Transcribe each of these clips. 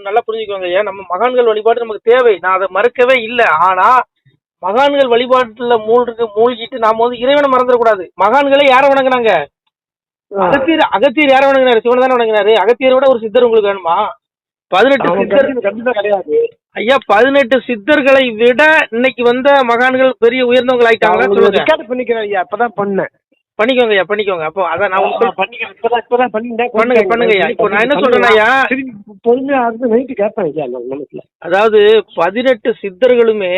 நல்லா புரிஞ்சுக்கோங்க ஐயா. நம்ம மகான்கள் வழிபாடு நமக்கு தேவை, நான் அதை மறுக்கவே இல்லை. ஆனா மகான்கள் வழிபாட்டுல மூழ்கிட்டு நாம வந்து இறைவனை மறந்துடக்கூடாது. மகான்களே யாரை வணங்குனாங்க? அகத்தியர் யாரை வணங்கினாரு? சிவனை தானே வணங்கினாரு. அகத்தியரை விட ஒரு சித்தர் உங்களுக்கு வேணுமா? 18 சித்தர் கண்டிப்பா கிடையாது ஐயா. 18 சித்தர்களை விட இன்னைக்கு வந்த மகான்கள் பெரிய உயர்ந்தவங்க ஆயிட்டாங்களா? சொல்லுங்க. பண்ணிக்கிறேன் ஐயா, இப்பதான் பண்ணேன். பண்ணிக்கோங்க ஐயா, பண்ணிக்கோங்க. அப்போ அதான் நான் பண்ணுங்க ஐயா. இப்போ நான் என்ன சொல்றேன் ஐயா, பொறுமையா இருந்து நைட்டு கேட்பேன் ஐயா மனசுல. அதாவது 18 சித்தர்களுமே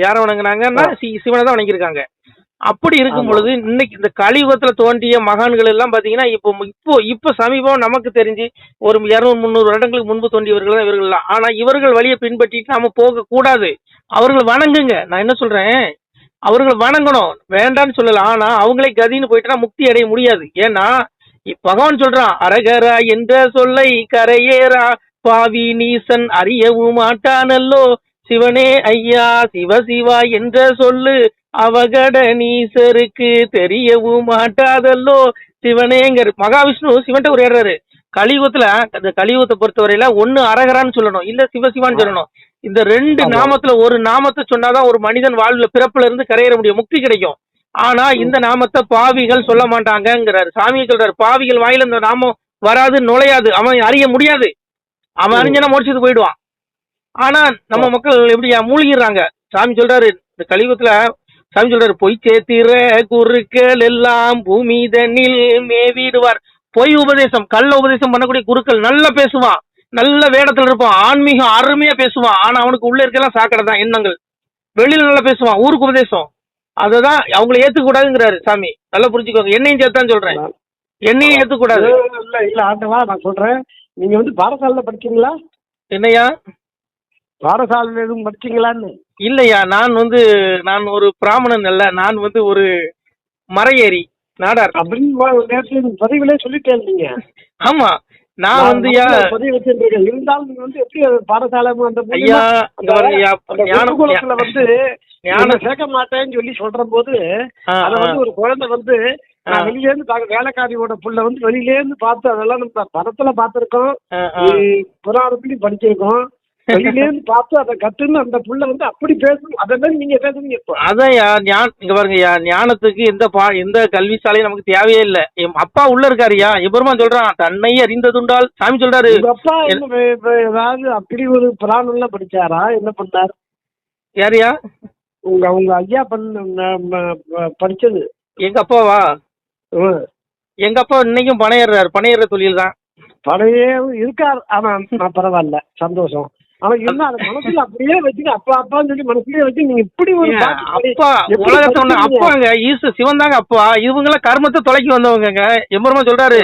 யாரை வணங்குனாங்கன்னா சிவனை தான் வணங்கியிருக்காங்க. அப்படி இருக்கும் பொழுது இன்னைக்கு இந்த கலியுகத்துல தோன்றிய மகான்கள் எல்லாம் பாத்தீங்கன்னா இப்போ சமீபம் நமக்கு தெரிஞ்சு ஒரு 200-300 வருடங்களுக்கு முன்பு தோன்றியவர்கள் தான் இவர்கள்லாம். ஆனா இவர்கள் வழியை பின்பற்றிட்டு நாம போக கூடாது. அவர்கள் வணங்குங்க. நான் என்ன சொல்றேன், அவர்கள் வணங்கணும், வேண்டான்னு சொல்லலாம். ஆனா அவங்களே கதின்னு போயிட்டா முக்தி அடைய முடியாது. ஏன்னா பகவான் சொல்றான், அரகரா என்ற சொல்லை கரையேறா பாவி நீசன் அறியவும் மாட்டானல்லோ சிவனே ஐயா சிவசிவா என்ற சொல்லு அவகட நீசருக்கு தெரியவும் மாட்டாதல்லோ சிவனேங்கர். மகாவிஷ்ணு சிவன்ட்ட ஒரு ஏறாரு. கலியுகத்துல அந்த கலியுகத்தை பொறுத்தவரையில ஒண்ணு அரகரான்னு சொல்லணும், இல்ல சிவசிவான்னு சொல்லணும். இந்த 2 நாமத்துல ஒரு நாமத்தை சொன்னாதான் ஒரு மனிதன் வாழ்வுல பிறப்புல இருந்து கரையேற முடியும், முக்தி கிடைக்கும். ஆனா இந்த நாமத்தை பாவிகள் சொல்ல மாட்டாங்கிறாரு. சாமியை சொல்றாரு, பாவிகள் வாயில இந்த நாமம் வராது, நுழையாது, அவன் அறிய முடியாது. அவன் அறிஞ்சனா மோட்சத்துக்கு போயிடுவான். ஆனா நம்ம மக்கள் எப்படியா மூழ்கிடுறாங்க. சாமி சொல்றாரு இந்த கலியுகத்துல, சாமி சொல்றாரு, பொய் சேத்திர குருக்கள் எல்லாம் பூமி தண்ணில் மேவிடுவார். பொய் உபதேசம், கள்ள உபதேசம் பண்ணக்கூடிய குருக்கள் நல்லா பேசுவான், நல்ல வேடத்துல இருப்பான், ஆன்மீகம் அருமையா பேசுவான். ஆனா அவனுக்கு உள்ள இருக்கலாம் சாக்கடை தான் எண்ணங்கள். வெளியில நல்லா பேசுவான், ஊருக்கு உபதேசம். அததான் அவங்களை ஏத்துக்க கூடாதுங்கிறாரு சாமி. நல்லா புரிஞ்சுக்கோங்க. என்னையும் சேர்த்தான் சொல்றேன், என்னையும் ஏத்துக்க கூடாது. இல்ல ஆண்டவா, நான் சொல்றேன், நீங்க வந்து பாடசாலையில படிச்சீங்களா? என்னையா பாடசாலையில எதுவும் படிச்சீங்களான்னு? இல்லையா, நான் ஒரு பிராமணன் அல்ல, நான் ஒரு மறையேறி நாடார் அப்படின்னு பதிவுலே சொல்லிட்டே இருந்தீங்க. ஆமா, நான் பதிவு வச்சிருக்கீங்க. இருந்தாலும் நீங்க வந்து எப்படி பாடசாலை ஐயா சேர்க்க மாட்டேன்னு சொல்லி சொல்ற போது அத வந்து ஒரு குழந்தை வந்து வெளியில இருந்து வேலைக்காரியோட புள்ள வந்து வெளியில இருந்து பார்த்து, அதெல்லாம் நம்ம படத்துல பார்த்திருக்கோம், புராணத்துலயும் படிச்சிருக்கோம். வெளியில இருந்து பார்த்து அதை கத்துன்னு அந்த புள்ள வந்து அப்படி பேசணும். அதெல்லாம் நீங்க பேசுறீங்க. இப்போ அதான் இங்க பாருங்கய்யா, ஞானத்துக்கு எந்த கல்வி சாலையும் நமக்கு தேவையே இல்லை. என் அப்பா உள்ள இருக்காருயா, எப்பருமா சொல்றான், தன்னை அறிந்ததுண்டால். சாமி சொல்றாரு, அப்பா ஏதாவது அப்படி ஒரு புராணம்லாம் படிச்சாரா? என்ன பண்ணார்? யாரையா? உங்க ஐயா படிச்சது. எங்க அப்பாவா? எங்க அப்பா இன்னைக்கும் பணையேற தொழில் தான். பழைய இருக்கார். ஆனா பரவாயில்ல, சந்தோஷம். ஆனா என்ன மனசுல அப்படியே வச்சுட்டு அப்பா அப்பான்னு சொல்லி மனசுலயே வச்சு நீங்க இப்படி ஒரு அப்பா உலகத்தை அப்பாங்க ஈசு சிவன் தாங்க அப்பா. இவங்க எல்லாம் கர்மத்தை தொலைக்கி வந்தவங்க. எம்பரமா சொல்றாரு,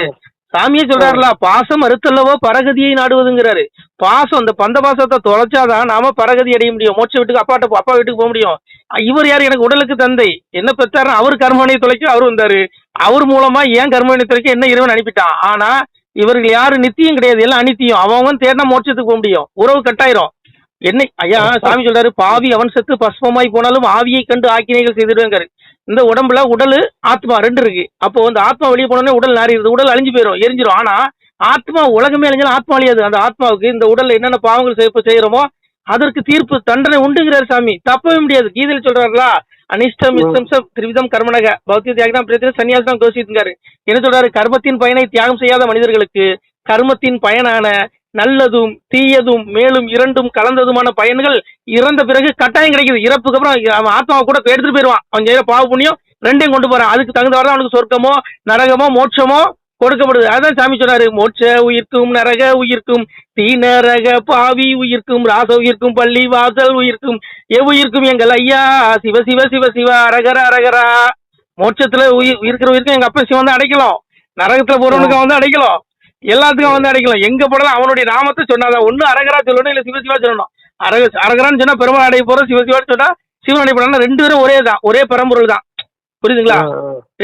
சாமியே சொல்றாருல, பாசம் அறுத்தல்லவோ பரகதியை நாடுவதுங்கிறாரு. பாசம், இந்த பந்த பாசத்தை தொலைச்சாதான் நாம பரகதி அடைய முடியும், மோட்ச வீட்டுக்கு அப்பா வீட்டுக்கு போக முடியும். இவர் யாரு? எனக்கு உடலுக்கு தந்தை. என்ன பெற்றாரு? அவர் கர்மவினை தொலைக்க அவர் வந்தாரு. அவர் மூலமா ஏன் கர்மவினை தொலைக்க என்ன இறைவன் அனுப்பிட்டான். ஆனா இவர்கள் யாரு நித்தியம் கிடையாது, எல்லாம் அனித்தியம். அவங்க தேடினா மோட்சத்துக்கு போக முடியும், உறவு கட்டாயிரும். என்ன ஐயா சாமி சொல்றாரு, பாவி அவன் செத்து பஸ்பமாய் போனாலும் ஆவியை கண்டு ஆக்கினைகள் செய்திருவேங்காரு. இந்த உடம்புல உடல் ஆத்மா 2 இருக்கு. அப்போ அந்த ஆத்மா வெளியே போனோடனே உடல் நாரிடுது, உடல் அழிஞ்சு போயிடும், எரிஞ்சிடும். ஆனா ஆத்மா உலகமே அழிஞ்சாலும் ஆத்மா அழியாது. அந்த ஆத்மாவுக்கு இந்த உடல்ல என்னென்ன பாவங்கள் செய்யறோமோ அதற்கு தீர்ப்பு தண்டனை உண்டுங்கிறார் சாமி. தப்பவே முடியாது. கீதையில் சொல்றாருல, அனிஷ்டம் இஷ்டம் திரிவிதம் கர்மனக பௌத்திய தியாகம் பிரச்சனை சன்னியாசம் கோஷித்துங்காரு. என்ன சொல்றாரு, கர்மத்தின் பயனை தியாகம் செய்யாத மனிதர்களுக்கு கர்மத்தின் பயனான நல்லதும் தீயதும் மேலும் 2ம் கலந்ததுமான பயன்கள் இறந்த பிறகு கட்டாயம் கிடைக்குது. இறப்புக்கு அப்புறம் அவன் ஆத்மாவை கூட எடுத்துட்டு போயிடுவான். அவன் செய்யற பாவ புண்ணியம் 2யும் கொண்டு போறான். அதுக்கு தகுந்தவரை அவனுக்கு சொர்க்கமோ நரகமோ மோட்சமோ கொடுக்கப்படுது. அதான் சாமி சொன்னாரு, மோட்ச உயிர்க்கும் நரக உயிர்க்கும் தீநரக பாவி உயிர்க்கும் ராச உயிர்க்கும் பள்ளி வாசல் உயிர்க்கும் எவ்வுயிர்க்கும் எங்கள் ஐயா சிவ சிவ சிவ சிவ அரகரா அரகரா. மோட்சத்துல இருக்கிற உயிர்க்கும் எங்க அப்பா சிவன் தான் அடைக்கலாம், நரகத்துல போறவனுக்கு அவன் தான் அடைக்கலாம், எல்லாத்துக்கும் வந்து அடைக்கலாம். எங்க போடலாம் அவனுடைய நாமத்தை சொன்னாதான். ஒண்ணு அரகரா சொல்லணும், இல்ல சிவசிவா சொல்லணும். அரகரான்னு சொன்னா பெருமாள் அடைய போற, சிவசிவான்னு சொன்னா சிவன் அடைப்படா. 2 பேரும் ஒரே தான், ஒரே பரம்பொருள் தான். புரியுதுங்களா?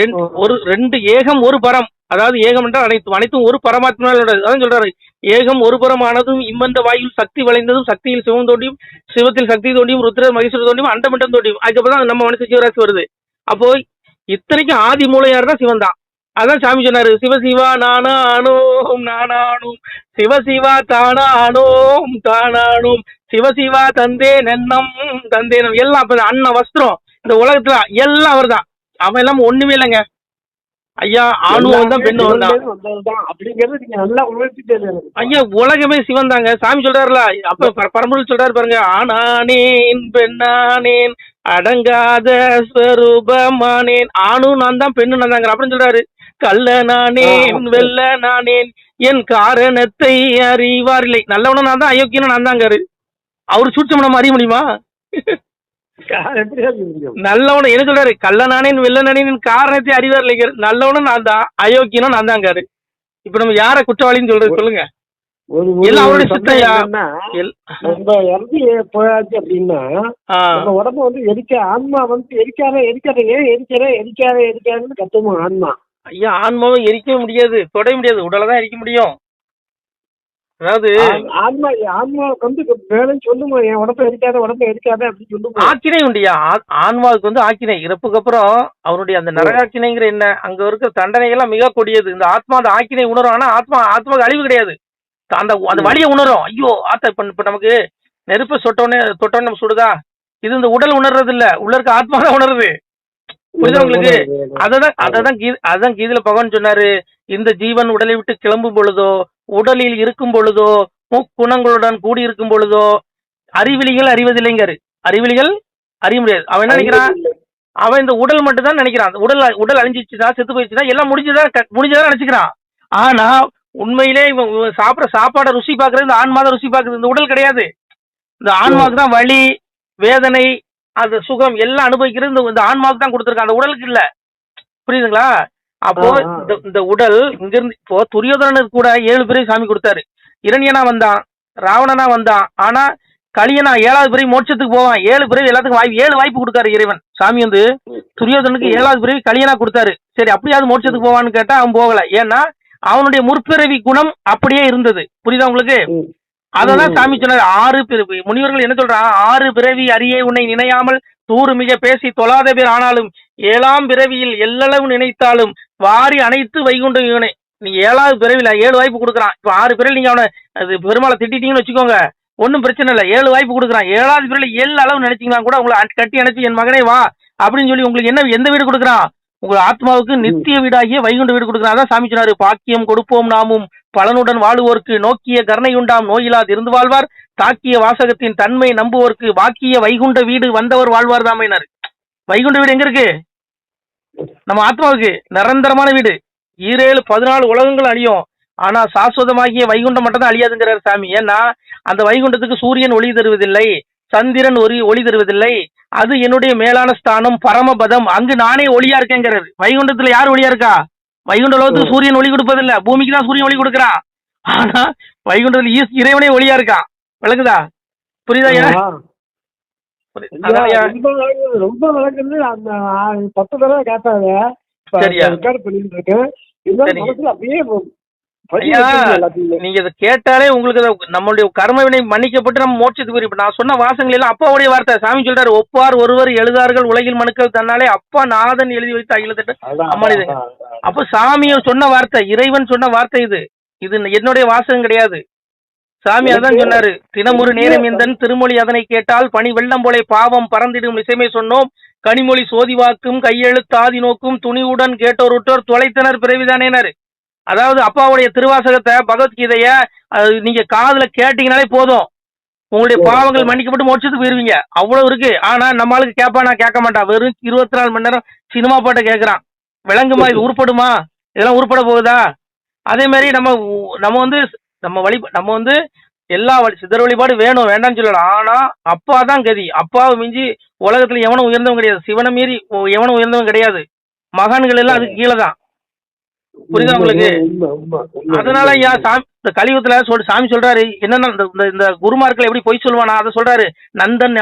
2 ஏகம் ஒரு பரம். அதாவது ஏகம் என்றால் அனைத்தும் ஒரு பரமாத்மா. அதான் சொல்றாரு, ஏகம் ஒரு புறமானதும் இம்மந்த வாயில் சக்தி வளைந்ததும் சக்தியில் சிவம் தோண்டியும் சிவத்தில் சக்தி தோண்டியும் ருத்ர மகேஸ்வரர் தோண்டியும் அண்டமண்டம் தோண்டியும். அதுக்கப்புறம் தான் நம்ம மனுஷ ஜீவராசி வருது. அப்போ இத்தனைக்கும் ஆதி மூலையார் தான் சிவன் தான். அதான் சாமி சொன்னாரு, சிவசிவா நானானோம் நானானோம், சிவசிவா தானானோம் தானானோம், சிவசிவா தந்தே நன்னம் தந்தேனம். எல்லாம் அப்ப அன்ன வஸ்திரம் இந்த உலகத்துல எல்லாம் அவர் தான். அவன் எல்லாம் ஒண்ணுமே இல்லைங்க ஐயா. ஆணுவம் தான் பெண்ணுவம் தான் அப்படிங்கறது நீங்க நல்லா உணர்த்திட்டே. ஐயா. உலகமே சிவன் தாங்க. சாமி சொல்றாருல, அப்ப பரம்பொருள் சொல்றாரு பாருங்க, ஆனானேன் பெண்ணானேன் அடங்காத ஸ்வரூபமானேன், ஆணும் நான் தான் பெண்ணு நான் தாங்க அப்படின்னு சொல்றாரு. கள்ள நானேன் வெள்ள நானேன் என் காரணத்தை அறிவார் இல்லை. நல்லவனும் நான் தான், அயோக்கியனும் நான் தாங்காரு. அவரு சூட்சம் நம்ம அறிய முடியுமா? நல்லவனும் என்ன சொல்றாரு, கள்ள நானேன் வெள்ள நானேன் காரணத்தை அறிவார் இல்லைங்க. நல்லவனும் நான் தான், அயோக்கியனும் நான் தாங்காரு. இப்ப நம்ம யார குற்றவாளின்னு சொல்றது சொல்லுங்க? எல்லாம் அவருடைய சித்தையா. நம்ம இறந்து போயாச்சு அப்படின்னா நம்ம உடம்பு வந்து ஆன்மா வந்து எரிக்காதுன்னு கத்துமா ஆன்மா. ஐயா, ஆன்மாவை எரிக்க முடியாது, தொட முடியாது, உடலதான் எரிக்க முடியும். அதாவது ஆன்மாவுக்கு வந்து வேலைன்னு சொல்லுமா, என் உடம்பு எரிக்காத அப்படின்னு சொல்லுமா. ஆக்கினை உண்டியா ஆன்மாவுக்கு வந்து ஆக்கினை. இறப்புக்கு அப்புறம் அவருடைய அந்த நரகாக்கினைங்கிற என்ன, அங்க இருக்க தண்டனைகள்லாம் மிக கொடியது. இந்த ஆத்மா அந்த ஆக்கினை உணரும். ஆனா ஆத்மாவுக்கு அழிவு கிடையாது. அந்த வழியை உணரும். ஐயோ ஆத்தா, இப்ப நமக்கு நெருப்பை தொட்டோன்னே நம்ம சுடுதா, இது இந்த உடல் உணர்றது இல்ல, உள்ள இருக்க ஆத்மா தான் உணருது. புரியுதா உங்களுக்கு? அதான் கீதையில பகவான் சொன்னாரு, இந்த ஜீவன் உடலை விட்டு கிளம்பும் பொழுதோ, உடலில் இருக்கும் பொழுதோ, முக்குணங்களுடன் கூடி இருக்கும் பொழுதோ அறிவிலிகள் அறிவதில்லைங்காரு. அறிவிலிகள் அறிய முடியாது. அவன் என்ன நினைக்கிறான், அவன் இந்த உடல் மட்டும் தான் நினைக்கிறான். உடல் அழிஞ்சிச்சுதான், செத்து போயிடுச்சுதான், எல்லாம் முடிஞ்சதான் நினைச்சுக்கிறான். ஆனா உண்மையிலே இவன் சாப்பிட்ற சாப்பாடை ருசி பாக்குறது இந்த ஆன்மா தான் ருசி பாக்குது, இந்த உடல் கிடையாது. இந்த ஆன்மாவுக்கு தான் வலி வேதனை அது சுகம் எல்லாம் அனுபவிக்கிறது இந்த ஆன்மாவுக்கு தான் கொடுத்துருக்கான், அந்த உடலுக்கு இல்ல. புரியுதுங்களா? அப்போ இந்த உடல் இங்கிருந்து இப்போ துரியோதனனுக்கு கூட 7 பிறவி சாமி கொடுத்தாரு. இரணியனா வந்தான், ராவணனா வந்தான். ஆனா கலியனா 7வது பிறவி மோட்சத்துக்கு போவான். 7 பிறவி எல்லாத்துக்கும் 7 வாய்ப்பு கொடுக்காரு இறைவன். சாமி வந்து துரியோதனுக்கு 7வது பிறவி கலியனா கொடுத்தாரு. சரி, அப்படியாவது மோட்சத்துக்கு போவான்னு கேட்டா அவன் போகல. ஏன்னா அவனுடைய முற்பிறவி குணம் அப்படியே இருந்தது. புரியுதா உங்களுக்கு? அததான் சாமி சொன்னார். 6 பிறவி. முனிவர்கள் என்ன சொல்றான், 6 பிறவி அறியே உன்னை நினையாமல் தூறு மிக பேசி தொழாத பேர் ஆனாலும் 7ஆம் பிறவியில் எல்லளவு நினைத்தாலும் வாரி அனைத்து வைகுண்ட இவனை. நீங்க 7வது பிறவில 7 வாய்ப்பு கொடுக்குறான். இப்ப 6 பிறவி நீங்க அவனை பெருமாளை திட்டிட்டீங்கன்னு வச்சுக்கோங்க, ஒன்னும் பிரச்சனை இல்லை. 7 வாய்ப்பு கொடுக்குறான். 7வது பிறவில 7 அளவு நினைச்சீங்கன்னா கூட உங்களை கட்டி அணைச்சு என் மகனே வா அப்படின்னு சொல்லி உங்களுக்கு எந்த வீடு கொடுக்குறான், உங்க ஆத்மாவுக்கு நித்திய வீடாகிய வைகுண்ட வீடு கொடுக்குறான். அதான் சாமி சொன்னாரு, பாக்கியம் கொடுப்போம் நாமும் பலனுடன் வாழுவோர்க்கு நோக்கிய கருணையுண்டாம் நோயிலாது இருந்து வாழ்வார், தாக்கிய வாசகத்தின் தன்மை நம்புவோர்க்கு வாக்கிய வைகுண்ட வீடு வந்தவர் வாழ்வார் தாமையினார். வைகுண்ட வீடு எங்க இருக்கு? நம்ம ஆத்மாவுக்கு நிரந்தரமான வீடு. 7 14 உலகங்கள் அழியும், ஆனா சாஸ்வதமாகிய வைகுண்டம் மட்டும் தான் அழியாதுங்கிறார் சாமி. ஏன்னா அந்த வைகுண்டத்துக்கு சூரியன் ஒளி தருவதில்லை, சந்திரன் ஒளி தருவதில்லை. அது என்னுடைய மேலான ஸ்தானம் பரமபதம், அங்கு நானே ஒளியா இருக்கேங்கிறாரு. வைகுண்டத்துல யார் ஒளியா இருக்கா? வைகுண்ட லோகத்துக்கு சூரியன் ஒளி கொடுப்பதில்லை, பூமிக்கு தான் சூரியன் ஒளி கொடுக்குறான். ஆனா வைகுண்டத்துல இறைவனே ஒளியா இருக்கான். விளக்குதா? புரியுதா? ரொம்ப விளக்குது. அந்த 10 தடவை கேட்டாங்க, ரெக்கார்ட் பண்ணிட்டு இருக்கேன். அப்படியே நீங்க இதை கேட்டாலே உங்களுக்கு நம்மளுடைய கர்ம வினை மன்னிக்கப்பட்டு நம்ம மோட்சத்துக்கு வரும். நான் சொன்ன வாசங்கள் எல்லாம் அப்பாவுடைய வார்த்தை. சாமி சொல்றாரு, ஒப்பார் ஒருவர் எழுதார்கள் உலகில் மனுக்கள் தன்னாலே அப்பா நாதன் எழுதி வைத்து அகிலத்திட்டு அம்மா. அப்ப சாமிய சொன்ன வார்த்தை, இறைவன் சொன்ன வார்த்தை. இது என்னுடைய வாசகம் கிடையாது. சாமி அதான் சொன்னாரு, தினமொரு நேரம் எந்தன் திருமொழி அதனை கேட்டால் பனி வெள்ளம் போலே பாவம் பறந்திடும் இசைமை சொன்னோம், கனிமொழி சோதிவாக்கும் கையெழுத்தாதி நோக்கும் துணிவுடன் கேட்டோர் உற்றோர் தொலைத்தனர் பிறவிதானேனாரு. அதாவது அப்பாவுடைய திருவாசகத்தை பகவத்கீதைய நீங்க காதுல கேட்டீங்கனாலே போதும், உங்களுடைய பாவங்கள் மன்னிக்கப்பட்டு மோட்சத்துக்கு போயிருவீங்க. அவ்வளவு இருக்கு. ஆனா நம்மளுக்கு கேட்பானா? கேட்க மாட்டான். வெறும் 24 மணி நேரம் சினிமா பாட்டை கேட்கறான். விளங்குமா? இது உருப்படுமா? இதெல்லாம் உருப்பட போகுதா? அதே மாதிரி நம்ம வந்து எல்லா சித்தர் வழிபாடு வேணும் வேண்டாம்னு சொல்லலாம். ஆனா அப்பா தான் கதி. அப்பாவை மிஞ்சி உலகத்துல எவனும் உயர்ந்தவன் கிடையாது. சிவனை மீறி எவனும் உயர்ந்தவன் கிடையாது. மகான்கள் எல்லாம் அதுக்கு கீழே தான். புரியுதா உங்களுக்கு? அதனால இந்த கலியுகத்துல சாமி சொல்றாரு என்னன்னா, இந்த குருமார்கள் எப்படி பொய் சொல்லுவானா அதை சொல்றாரு. நந்தன்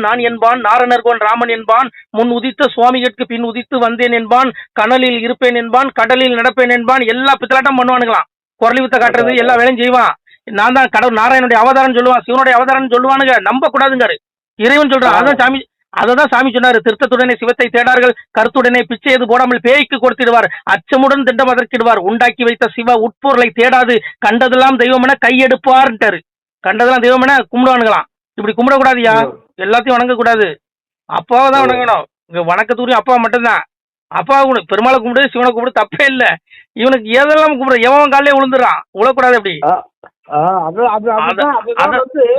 நான் என்பான், நாரணர்கோன் ராமன் என்பான், முன் உதித்த சுவாமிகளுக்கு பின் உதித்து வந்தேன் என்பான், கனலில் இருப்பேன் என்பான், கடலில் நடப்பேன் என்பான். எல்லா பித்தலாட்டம் பண்ணுவானுங்களாம். குரலி வித்த காட்டுறது எல்லா வேலையும் செய்வான். நான் தான் கடவுள் நாராயணனுடைய அவதாரம் சொல்லுவான், சிவனுடைய அவதாரம் சொல்லுவானுங்க. நம்ப கூடாதுங்காரு. இறைவன் சொல்றான். அதான் சாமி அததான் சாமி சொன்னாரு, திருத்தத்துடனே சிவத்தை தேடார்கள், கருத்துடனே பிச்சையது போடாமல் பேய்க்கு கொடுத்திடுவார், அச்சமுடன் திட்டம் அதற்கிடுவார், உண்டாக்கி வைத்த சிவ உட்பொருளை தேடாது கண்டதெல்லாம் தெய்வமென கையெடுப்பார்ன்ட்டாரு. கண்டதெல்லாம் தெய்வமென கும்பிடுவானுங்களாம். இப்படி கும்பிடக்கூடாதுயா, எல்லாத்தையும் வணங்கக்கூடாது, அப்பாவை தான் வணங்கணும். இங்க வணக்கத்துக்குரிய அப்பா மட்டும்தான். அப்பா பெருமாளை கும்பிடு, சிவனை கும்பிடு, தப்பே இல்ல. இவனுக்கு எதெல்லாம் கும்பிடு, எவன் காலையே விழுந்துடுறான், விழக்கூடாது. அப்படி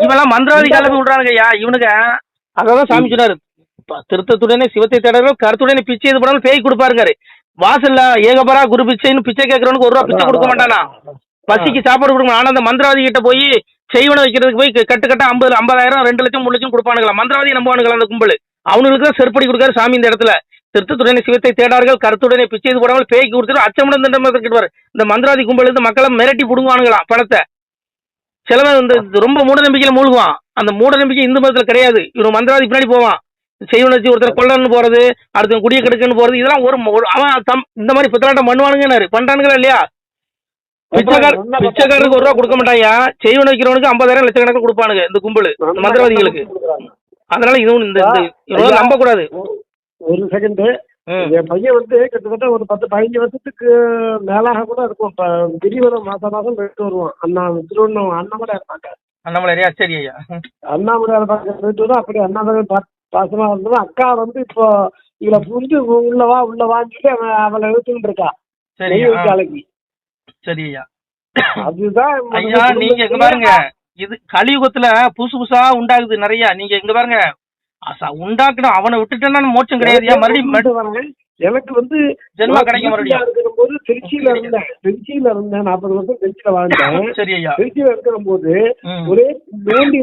இவெல்லாம் மந்திரவாதி கால போய் விடுறானுங்க ஐயா இவனுங்க. அதான் சாமி சொன்னாரு, திருத்தத்துடனே சிவத்தை தேடர்கள், கருத்துடனே பிச்சை இது பண்ணாலும் பேய் கொடுப்பாருங்காரு. வாசல்ல ஏகபரா குரு பிச்சைன்னு பிச்சை கேட்கறவனுக்கு 1 ரூபா பிச்சை கொடுக்க மாட்டானா, பசிக்கு சாப்பாடு கொடுக்க. ஆனா அந்த மந்திரவாதி கிட்ட போய் செய்வனை வைக்கிறதுக்கு போய் கட்டு கட்ட 50,000 2 லட்சம் 3 லட்சம் கொடுப்பானுங்களா. மந்திரவாதி நம்புவானுங்களா அந்த கும்பல். அவனுக்கு தான் செருப்படி கொடுக்காரு சாமி இந்த இடத்துல. திருத்தத்துடனே சிவத்தை தேடார்கள், கருத்துடனே பிச்சை இது போடாமல் பேய்க்கு கொடுத்துட்டு அச்சமுடன் திட்டமிடுவார். இந்த மந்திரவாதி கும்பல் இந்த மக்களை மிரட்டி புடுங்குவானுங்களாம் பணத்தை. சிலவன் இந்த ரொம்ப மூட நம்பிக்கையில மூழ்குவான். அந்த மூட நம்பிக்கை இந்து மதத்துல கிடையாது. இவன் மந்திரவாதி பின்னாடி போவான், செய்வனை வச்சு ஒருத்தர் கொள்ளன்னு போறது, அடுத்த குடிய கெடுக்குன்னு போறது, இதெல்லாம் ஒரு அவன் இந்த மாதிரி பித்தலாட்டம் பண்ணுவானுங்க. பண்றானுங்களா இல்லையா? பிச்சைக்காரருக்கு 1 ரூபா கொடுக்க மாட்டாயா, செய்வனை வைக்கிறவனுக்கு 50,000 லட்சக்கணக்கில் கொடுப்பானுங்க இந்த கும்பல் மந்திரவாதிகளுக்கு. அதனால இதுவும் இந்த நம்ப கூடாது. ஒரு செகண்ட், என் பையன் வந்து கிட்டத்தட்ட ஒரு 10-15 வருஷத்துக்கு மேலாக கூட இருக்கும். இப்ப கிரிவலம் மாசம் போயிட்டு வருவான். திருவண்ணாமலை அண்ணாமலை இருப்பாங்க. அண்ணாமலையா? சரி ஐயா. அண்ணாமலையார் பார்க்க போயிட்டு வரும். அப்படி அண்ணாமலை பாசமா இருந்தது. அக்கா வந்து இப்போ இவளை புரிஞ்சு உள்ளவான்னு சொல்லி அவளை எழுத்துட்டு இருக்கா. சரி நாளைக்கு. சரி ஐயா. அதுதான் ஐயா, நீங்க எங்க பாருங்க, இது கலியுகத்துல புதுசா உண்டாகுது நிறைய. நீங்க எங்க பாருங்க, உண்டாக்கணும், அவனை விட்டுட்டேன்னா மோட்சம் கிடையாது. மறுபடியும் எனக்கு வந்து ஜென்மா கிடைக்கும். மறுபடியும் இருக்கிற போது திருச்சியில இருந்தேன் 40 வருஷம் திருச்சியில வாழ்ந்தேன். சரி ஐயா. திருச்சியில இருக்கிற போது ஒரே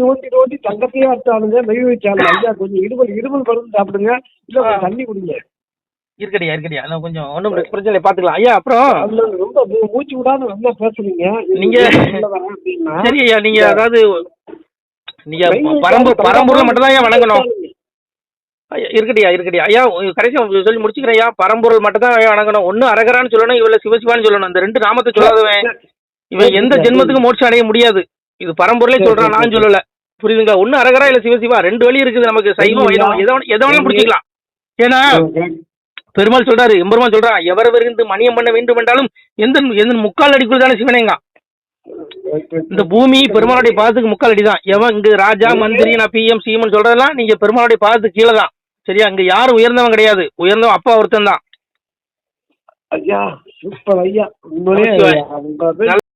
நோண்டி தங்கத்தையே அட்டாளுங்க, மெய் வச்சாலும் ஐயா கொஞ்சம் இருமல் மருந்து சாப்பிடுங்க, இல்ல தண்ணி குடிங்க. இருக்கடியா கொஞ்சம் ஒன்றும் பிரச்சனை பாத்துக்கலாம் ஐயா. அப்புறம் ரொம்ப மூச்சு விடாம நல்லா பேசுறீங்க நீங்க. சரி ஐயா, நீங்க அதாவது நீங்க பரம்பூர்ல மட்டும் தான் ஐயா வணங்கணும். இருக்கடியா ஐயா, கடைசியா சொல்லி முடிச்சுக்கிறேன் ஐயா. பரம்பொருள் மட்டும் தான் வணங்கணும். ஒண்ணு அரகரான்னு சொல்லணும், இவள சிவசிவான்னு சொல்லணும். இந்த 2 நாமத்தை சொல்லாதவன் இவன் எந்த ஜென்மத்துக்கும் மோட்சம் அடைய முடியாது. இது பரம்பொருளே சொல்றான், நான் சொல்லல. புரியுதுங்க? ஒண்ணு அரகரா இல்ல சிவசிவா, 2 வழி இருக்குது நமக்கு. சைவம் வைணவம் எதை வேணாலும் பிடிச்சிக்கலாம். ஏன்னா பெருமாள் சொல்றாரு, எம்பெருமான் சொல்றான், எவர் விருந்து மணியம் பண்ண வேண்டும் என்றாலும் எந்த முக்கால் அடிக்குள் தானே சிவனேங்க. இந்த பூமி பெருமாளுடைய பாதத்துக்கு 3/4 அடி தான். எவன் இங்க ராஜா மந்திரி நான் பிஎம் சிஎம் சொல்றதெல்லாம் நீங்க பெருமாளுடைய பாதத்துக்கு கீழே தான். சரியா? அங்க யாரும் உயர்ந்தவன் கிடையாது. உயர்ந்தவன் அப்பா ஒருத்தன் தான். ஐயா சூப்பர் ஐயா.